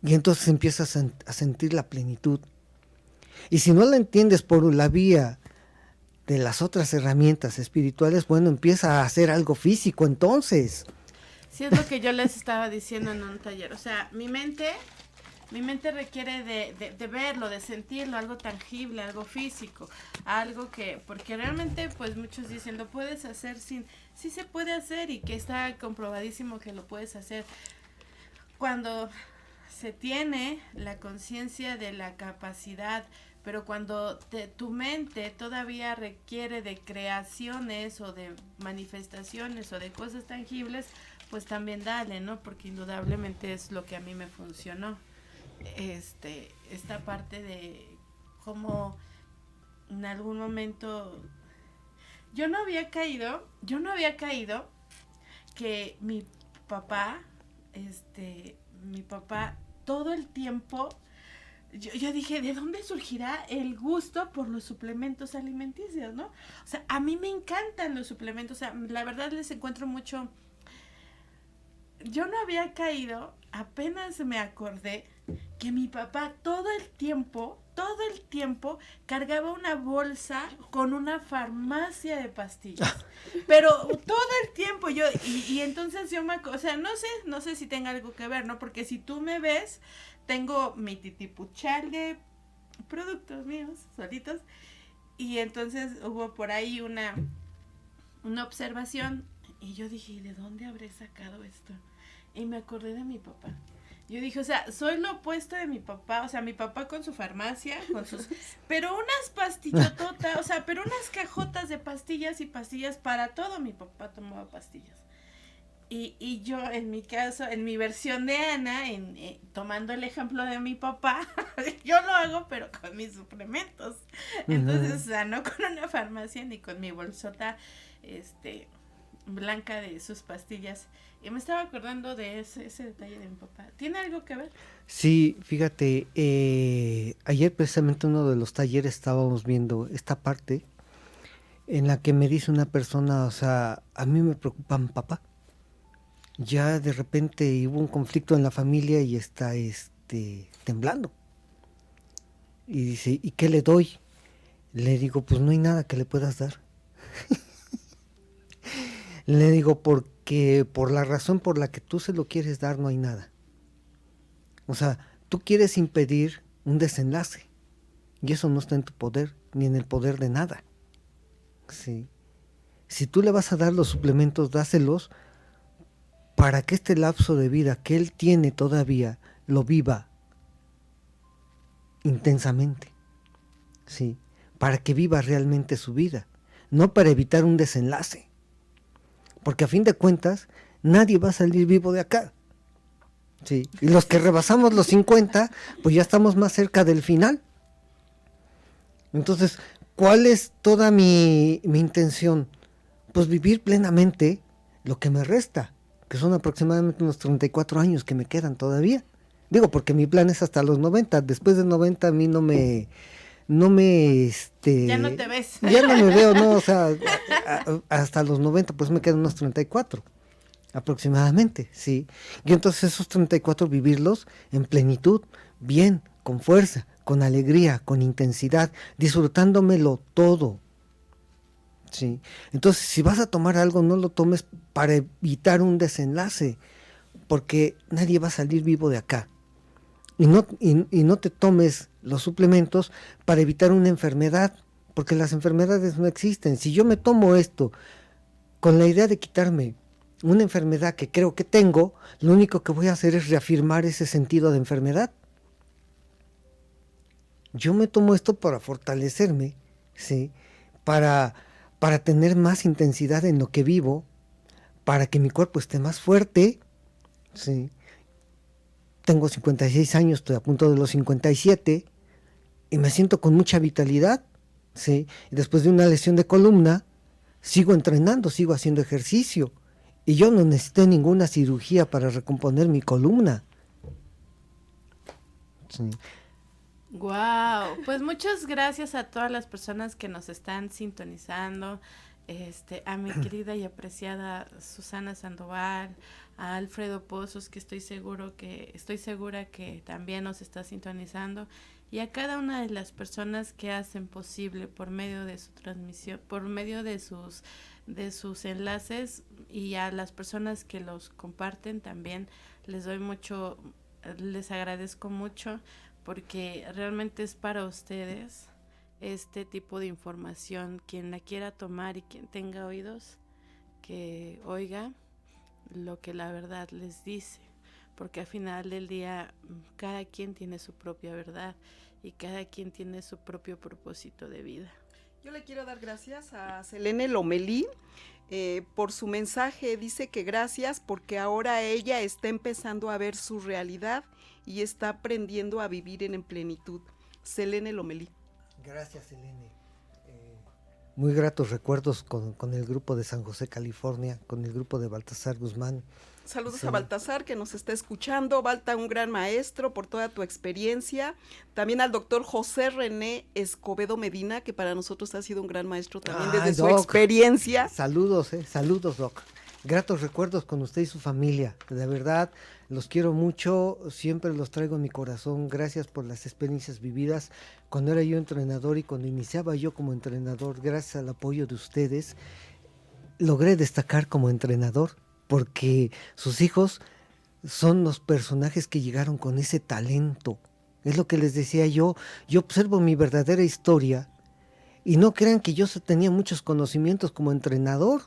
y entonces empiezas a sentir la plenitud. Y si no la entiendes por la vía de las otras herramientas espirituales, bueno, empieza a hacer algo físico entonces. Sí, es lo que yo les estaba diciendo en un taller. O sea, mi mente requiere de verlo, de sentirlo, algo tangible, algo físico, algo que, porque realmente pues muchos dicen, lo puedes hacer sí se puede hacer, y que está comprobadísimo que lo puedes hacer cuando se tiene la conciencia de la capacidad, pero cuando tu mente todavía requiere de creaciones o de manifestaciones o de cosas tangibles, pues también dale, ¿no? Porque indudablemente es lo que a mí me funcionó. Esta parte de cómo en algún momento yo no había caído que mi papá todo el tiempo, yo dije, ¿de dónde surgirá el gusto por los suplementos alimenticios, no? O sea, a mí me encantan los suplementos, o sea, la verdad les encuentro mucho. Yo no había caído, apenas me acordé que mi papá todo el tiempo cargaba una bolsa con una farmacia de pastillas. Pero todo el tiempo y entonces yo o sea, no sé si tenga algo que ver, ¿no? Porque si tú me ves, tengo mi titipuchal de productos míos, solitos, y entonces hubo por ahí una observación, y yo dije, ¿de dónde habré sacado esto? Y me acordé de mi papá. Yo dije, o sea, soy lo opuesto de mi papá, o sea, mi papá con su farmacia, pero unas pastillototas, o sea, pero unas cajotas de pastillas y pastillas para todo, mi papá tomaba pastillas. Y yo, en mi caso, en mi versión de Ana, tomando el ejemplo de mi papá, yo lo hago, pero con mis suplementos. Entonces, o sea, no con una farmacia ni con mi bolsota, blanca de sus pastillas. Y me estaba acordando de ese detalle de mi papá. ¿Tiene algo que ver? Sí, fíjate, ayer precisamente en uno de los talleres estábamos viendo esta parte en la que me dice una persona, o sea, a mí me preocupa mi papá. Ya de repente hubo un conflicto en la familia y está temblando. Y dice, ¿y qué le doy? Le digo, pues no hay nada que le puedas dar. Le digo, porque por la razón por la que tú se lo quieres dar no hay nada. O sea, tú quieres impedir un desenlace y eso no está en tu poder ni en el poder de nada. ¿Sí? Si tú le vas a dar los suplementos, dáselos para que este lapso de vida que él tiene todavía lo viva intensamente. ¿Sí? Para que viva realmente su vida, no para evitar un desenlace. Porque a fin de cuentas, nadie va a salir vivo de acá. Sí. Y los que rebasamos los 50, pues ya estamos más cerca del final. Entonces, ¿cuál es toda mi intención? Pues vivir plenamente lo que me resta, que son aproximadamente unos 34 años que me quedan todavía. Digo, porque mi plan es hasta los 90. Después de 90 a mí no me ya no te ves. Ya no me veo, no, o sea, hasta los 90 pues me quedan unos 34 aproximadamente, sí. Y entonces esos 34 vivirlos en plenitud, bien, con fuerza, con alegría, con intensidad, disfrutándomelo todo. Sí. Entonces, si vas a tomar algo, no lo tomes para evitar un desenlace, porque nadie va a salir vivo de acá. Y no te tomes los suplementos para evitar una enfermedad, porque las enfermedades no existen. Si yo me tomo esto con la idea de quitarme una enfermedad que creo que tengo, lo único que voy a hacer es reafirmar ese sentido de enfermedad. Yo me tomo esto para fortalecerme, ¿sí? Para tener más intensidad en lo que vivo, para que mi cuerpo esté más fuerte, ¿sí? Tengo 56 años, estoy a punto de los 57 y me siento con mucha vitalidad, ¿sí? Y después de una lesión de columna, sigo entrenando, sigo haciendo ejercicio y yo no necesité ninguna cirugía para recomponer mi columna. Sí. Wow, pues muchas gracias a todas las personas que nos están sintonizando, a mi querida y apreciada Susana Sandoval, a Alfredo Pozos, que estoy segura que también nos está sintonizando, y a cada una de las personas que hacen posible por medio de su transmisión, por medio de sus enlaces, y a las personas que los comparten también les agradezco mucho, porque realmente es para ustedes este tipo de información. Quien la quiera tomar y quien tenga oídos, que oiga lo que la verdad les dice, porque al final del día cada quien tiene su propia verdad y cada quien tiene su propio propósito de vida. Yo le quiero dar gracias a Selene Lomelí por su mensaje. Dice que gracias porque ahora ella está empezando a ver su realidad y está aprendiendo a vivir en plenitud. Selene Lomelí. Gracias, Selene. Muy gratos recuerdos con el grupo de San José, California, con el grupo de Baltasar Guzmán. Saludos Sí. a Baltasar, que nos está escuchando. Balta, un gran maestro por toda tu experiencia. También al doctor José René Escobedo Medina, que para nosotros ha sido un gran maestro también desde su experiencia. Saludos, saludos, Doc. Gratos recuerdos con usted y su familia. De verdad, los quiero mucho, siempre los traigo en mi corazón. Gracias por las experiencias vividas cuando era yo entrenador y cuando iniciaba yo como entrenador. Gracias al apoyo de ustedes, logré destacar como entrenador, porque sus hijos son los personajes que llegaron con ese talento. Es lo que les decía yo observo mi verdadera historia y no crean que yo tenía muchos conocimientos como entrenador.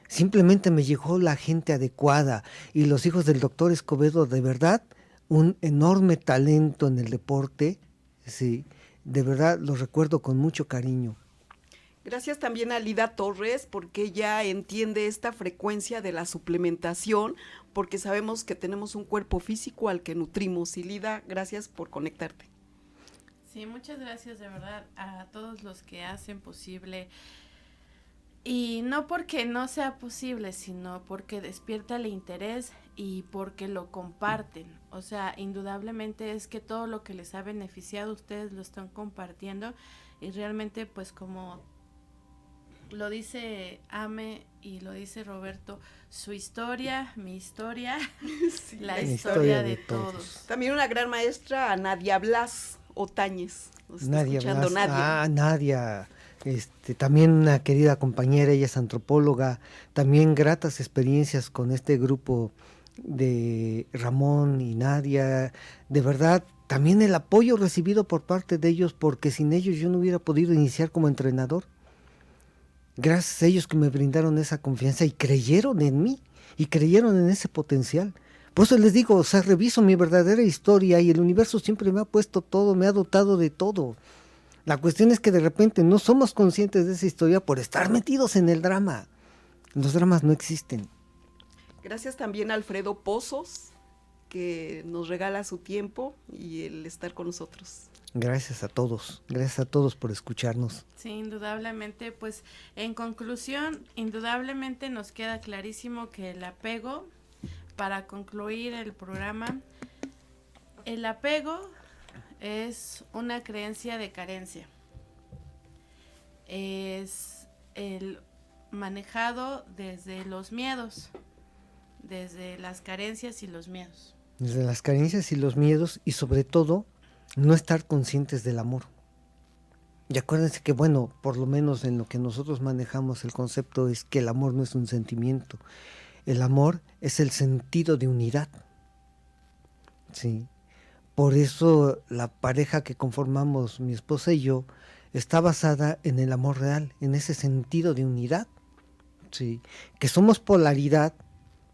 Simplemente me llegó la gente adecuada y los hijos del doctor Escobedo, de verdad, un enorme talento en el deporte, sí, de verdad los recuerdo con mucho cariño. Gracias también a Lida Torres, porque ella entiende esta frecuencia de la suplementación, porque sabemos que tenemos un cuerpo físico al que nutrimos. Y Lida, gracias por conectarte. Sí, muchas gracias de verdad a todos los que hacen posible. Y no porque no sea posible, sino porque despierta el interés y porque lo comparten. O sea, indudablemente es que todo lo que les ha beneficiado ustedes lo están compartiendo y realmente pues como lo dice Ame y lo dice Roberto, su historia, mi historia, sí, la historia de todos. También una gran maestra, a Nadia Blas Otañez. Nos está escuchando Blas. Nadia. Nadia. También una querida compañera, ella es antropóloga, también gratas experiencias con este grupo de Ramón y Nadia, de verdad, también el apoyo recibido por parte de ellos, porque sin ellos yo no hubiera podido iniciar como entrenador. Gracias a ellos que me brindaron esa confianza y creyeron en mí, y creyeron en ese potencial. Por eso les digo, o sea, reviso mi verdadera historia y el universo siempre me ha puesto todo, me ha dotado de todo. La cuestión es que de repente no somos conscientes de esa historia por estar metidos en el drama. Los dramas no existen. Gracias también a Alfredo Pozos, que nos regala su tiempo y el estar con nosotros. Gracias a todos por escucharnos. Sí, indudablemente, pues en conclusión, indudablemente nos queda clarísimo que el apego, para concluir el programa, el apego es una creencia de carencia. Es el manejado desde los miedos, desde las carencias y los miedos. Desde las carencias y los miedos y sobre todo no estar conscientes del amor. Y acuérdense que bueno, por lo menos en lo que nosotros manejamos el concepto es que el amor no es un sentimiento. El amor es el sentido de unidad. Sí. Por eso la pareja que conformamos mi esposa y yo está basada en el amor real, en ese sentido de unidad, sí, que somos polaridad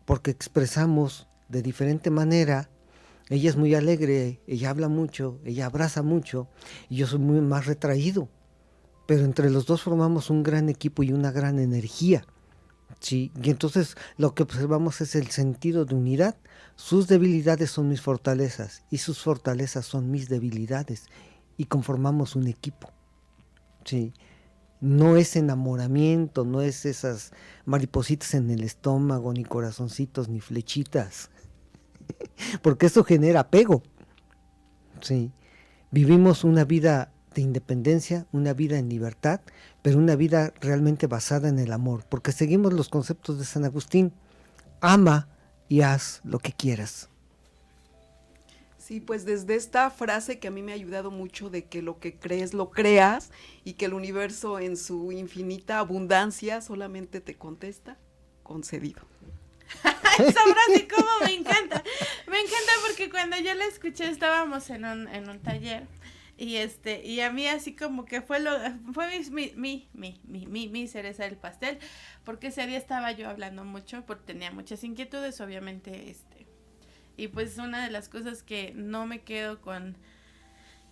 porque expresamos de diferente manera. Ella es muy alegre, ella habla mucho, ella abraza mucho y yo soy muy más retraído, pero entre los dos formamos un gran equipo y una gran energía, Sí, y entonces lo que observamos es el sentido de unidad. Sus debilidades son mis fortalezas y sus fortalezas son mis debilidades y conformamos un equipo. Sí, no es enamoramiento, no es esas maripositas en el estómago, ni corazoncitos, ni flechitas, porque eso genera apego. Sí, vivimos una vida de independencia, una vida en libertad, pero una vida realmente basada en el amor, porque seguimos los conceptos de San Agustín: ama y haz lo que quieras. Sí, pues desde esta frase que a mí me ha ayudado mucho de que lo que crees lo creas y que el universo en su infinita abundancia solamente te contesta concedido. Esa frase como me encanta porque cuando yo la escuché estábamos en un taller y a mí así como que fue mi cereza del pastel, porque ese día estaba yo hablando mucho, porque tenía muchas inquietudes, obviamente, y pues una de las cosas que no me quedo con,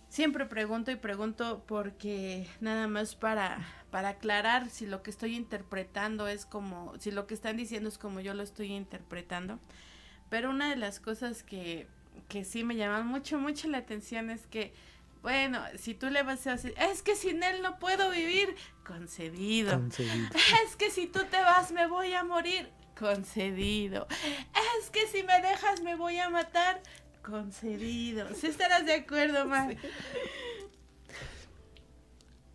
siempre pregunto porque nada más para aclarar si lo que estoy interpretando es como, si lo que están diciendo es como yo lo estoy interpretando, pero una de las cosas que sí me llaman mucho la atención es que, bueno, si tú le vas a decir, es que sin él no puedo vivir, concedido. Es que si tú te vas me voy a morir, concedido. Es que si me dejas me voy a matar, concedido. ¿Sí estarás de acuerdo, Mar? Sí.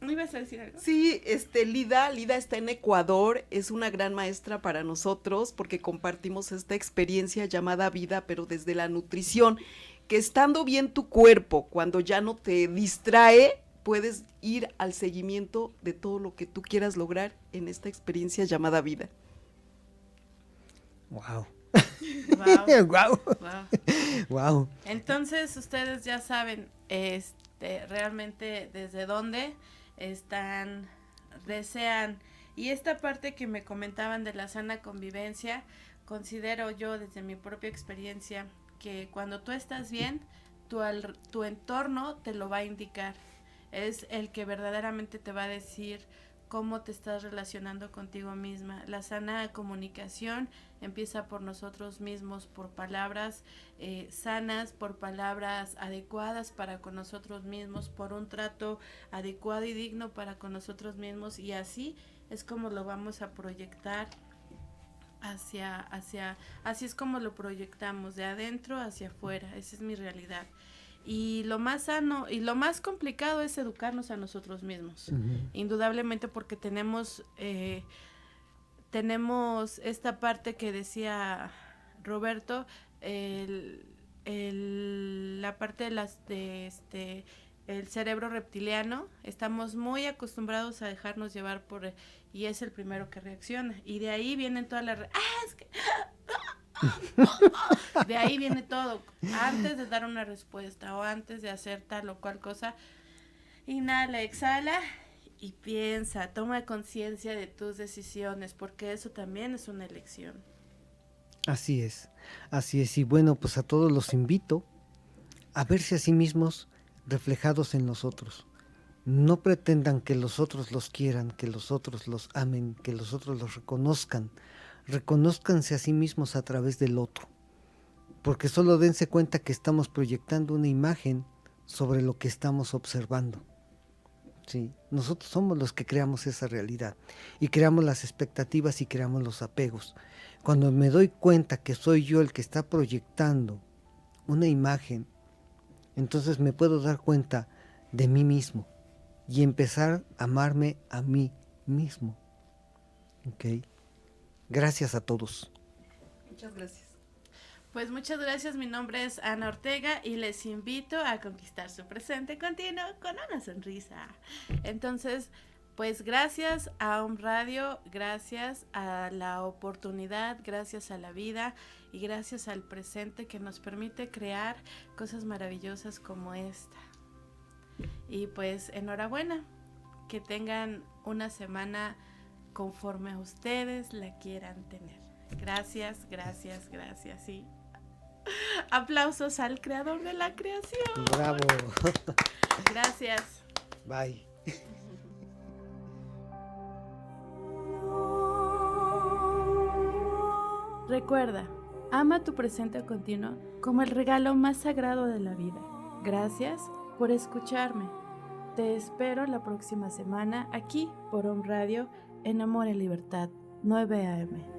¿Me ibas a decir algo? Sí, Lida está en Ecuador, es una gran maestra para nosotros porque compartimos esta experiencia llamada vida, pero desde la nutrición, que estando bien tu cuerpo, cuando ya no te distrae, puedes ir al seguimiento de todo lo que tú quieras lograr en esta experiencia llamada vida. Wow. Wow. Wow. Wow. Wow. Entonces ustedes ya saben realmente desde dónde desean. Y esta parte que me comentaban de la sana convivencia, considero yo desde mi propia experiencia que cuando tú estás bien, tu entorno te lo va a indicar. Es el que verdaderamente te va a decir cómo te estás relacionando contigo misma. La sana comunicación empieza por nosotros mismos, por palabras sanas, por palabras adecuadas para con nosotros mismos, por un trato adecuado y digno para con nosotros mismos, y así es como lo vamos a proyectar así es como lo proyectamos, de adentro hacia afuera. Esa es mi realidad. Y lo más sano y lo más complicado es educarnos a nosotros mismos. Uh-huh. Indudablemente, porque tenemos esta parte que decía Roberto, la parte de el cerebro reptiliano. Estamos muy acostumbrados a dejarnos llevar y es el primero que reacciona, y de ahí vienen todas las de ahí viene todo. Antes de dar una respuesta o antes de hacer tal o cual cosa, inhala, exhala y piensa, toma conciencia de tus decisiones, porque eso también es una elección. Así es, y bueno, pues a todos los invito a verse a sí mismos reflejados en los otros. No pretendan que los otros los quieran, que los otros los amen, que los otros los reconozcan. Reconózcanse a sí mismos a través del otro, porque solo dense cuenta que estamos proyectando una imagen sobre lo que estamos observando. ¿Sí? Nosotros somos los que creamos esa realidad y creamos las expectativas y creamos los apegos. Cuando me doy cuenta que soy yo el que está proyectando una imagen, entonces me puedo dar cuenta de mí mismo y empezar a amarme a mí mismo. ¿Ok? Gracias a todos. Muchas gracias. Pues muchas gracias, mi nombre es Ana Ortega y les invito a conquistar su presente continuo con una sonrisa. Entonces, pues gracias a Om Radio, gracias a la oportunidad, gracias a la vida y gracias al presente que nos permite crear cosas maravillosas como esta. Y pues enhorabuena, que tengan una semana conforme a ustedes la quieran tener. Gracias, sí. Aplausos al creador de la creación. Bravo. Gracias. Bye. Recuerda, ama tu presente continuo como el regalo más sagrado de la vida. Gracias por escucharme. Te espero la próxima semana aquí por Home Radio en Amor y Libertad, 9 AM.